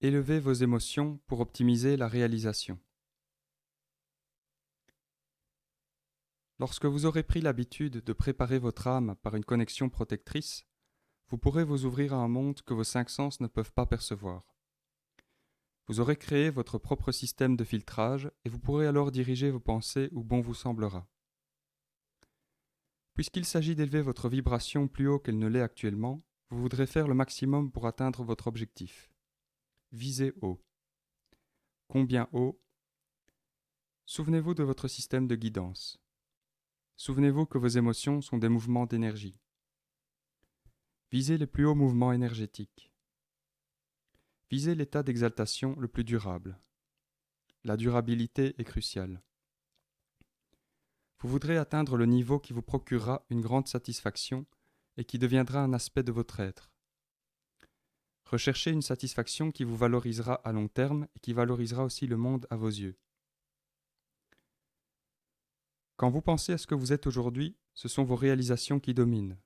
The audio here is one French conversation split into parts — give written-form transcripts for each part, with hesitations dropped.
Élevez vos émotions pour optimiser la réalisation. Lorsque vous aurez pris l'habitude de préparer votre âme par une connexion protectrice, vous pourrez vous ouvrir à un monde que vos cinq sens ne peuvent pas percevoir. Vous aurez créé votre propre système de filtrage et vous pourrez alors diriger vos pensées où bon vous semblera. Puisqu'il s'agit d'élever votre vibration plus haut qu'elle ne l'est actuellement, vous voudrez faire le maximum pour atteindre votre objectif. Visez haut. Combien haut? Souvenez-vous de votre système de guidance. Souvenez-vous que vos émotions sont des mouvements d'énergie. Visez les plus hauts mouvements énergétiques. Visez l'état d'exaltation le plus durable. La durabilité est cruciale. Vous voudrez atteindre le niveau qui vous procurera une grande satisfaction et qui deviendra un aspect de votre être. Recherchez une satisfaction qui vous valorisera à long terme et qui valorisera aussi le monde à vos yeux. Quand vous pensez à ce que vous êtes aujourd'hui, ce sont vos réalisations qui dominent.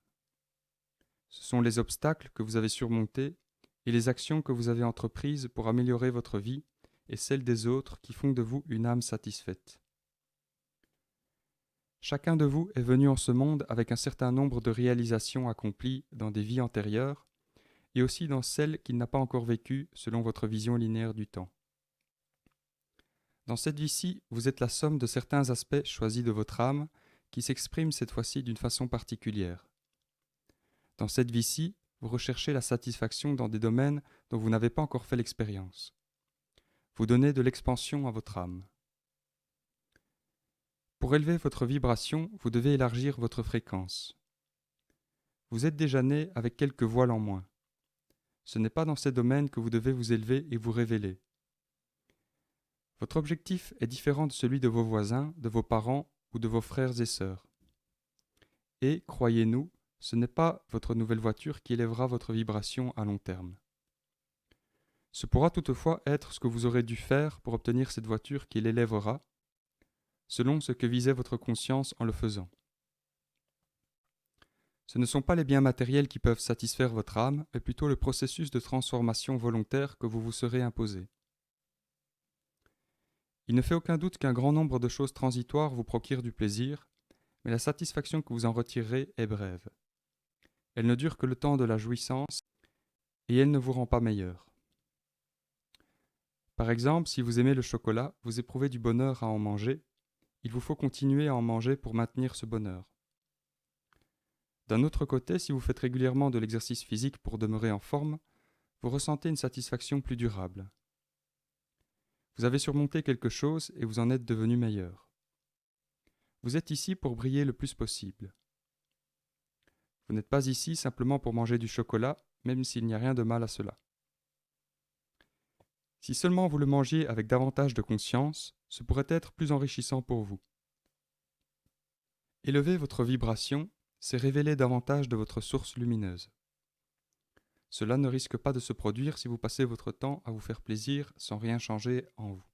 Ce sont les obstacles que vous avez surmontés et les actions que vous avez entreprises pour améliorer votre vie et celle des autres qui font de vous une âme satisfaite. Chacun de vous est venu en ce monde avec un certain nombre de réalisations accomplies dans des vies antérieures et aussi dans celles qu'il n'a pas encore vécues selon votre vision linéaire du temps. Dans cette vie-ci, vous êtes la somme de certains aspects choisis de votre âme qui s'expriment cette fois-ci d'une façon particulière. Dans cette vie-ci, vous recherchez la satisfaction dans des domaines dont vous n'avez pas encore fait l'expérience. Vous donnez de l'expansion à votre âme. Pour élever votre vibration, vous devez élargir votre fréquence. Vous êtes déjà né avec quelques voiles en moins. Ce n'est pas dans ces domaines que vous devez vous élever et vous révéler. Votre objectif est différent de celui de vos voisins, de vos parents ou de vos frères et sœurs. Et, croyez-nous, ce n'est pas votre nouvelle voiture qui élèvera votre vibration à long terme. Ce pourra toutefois être ce que vous aurez dû faire pour obtenir cette voiture qui l'élèvera, selon ce que visait votre conscience en le faisant. Ce ne sont pas les biens matériels qui peuvent satisfaire votre âme, mais plutôt le processus de transformation volontaire que vous vous serez imposé. Il ne fait aucun doute qu'un grand nombre de choses transitoires vous procurent du plaisir, mais la satisfaction que vous en retirerez est brève. Elle ne dure que le temps de la jouissance et elle ne vous rend pas meilleur. Par exemple, si vous aimez le chocolat, vous éprouvez du bonheur à en manger, il vous faut continuer à en manger pour maintenir ce bonheur. D'un autre côté, si vous faites régulièrement de l'exercice physique pour demeurer en forme, vous ressentez une satisfaction plus durable. Vous avez surmonté quelque chose et vous en êtes devenu meilleur. Vous êtes ici pour briller le plus possible. Vous n'êtes pas ici simplement pour manger du chocolat, même s'il n'y a rien de mal à cela. Si seulement vous le mangiez avec davantage de conscience, ce pourrait être plus enrichissant pour vous. Élever votre vibration, c'est révéler davantage de votre source lumineuse. Cela ne risque pas de se produire si vous passez votre temps à vous faire plaisir sans rien changer en vous.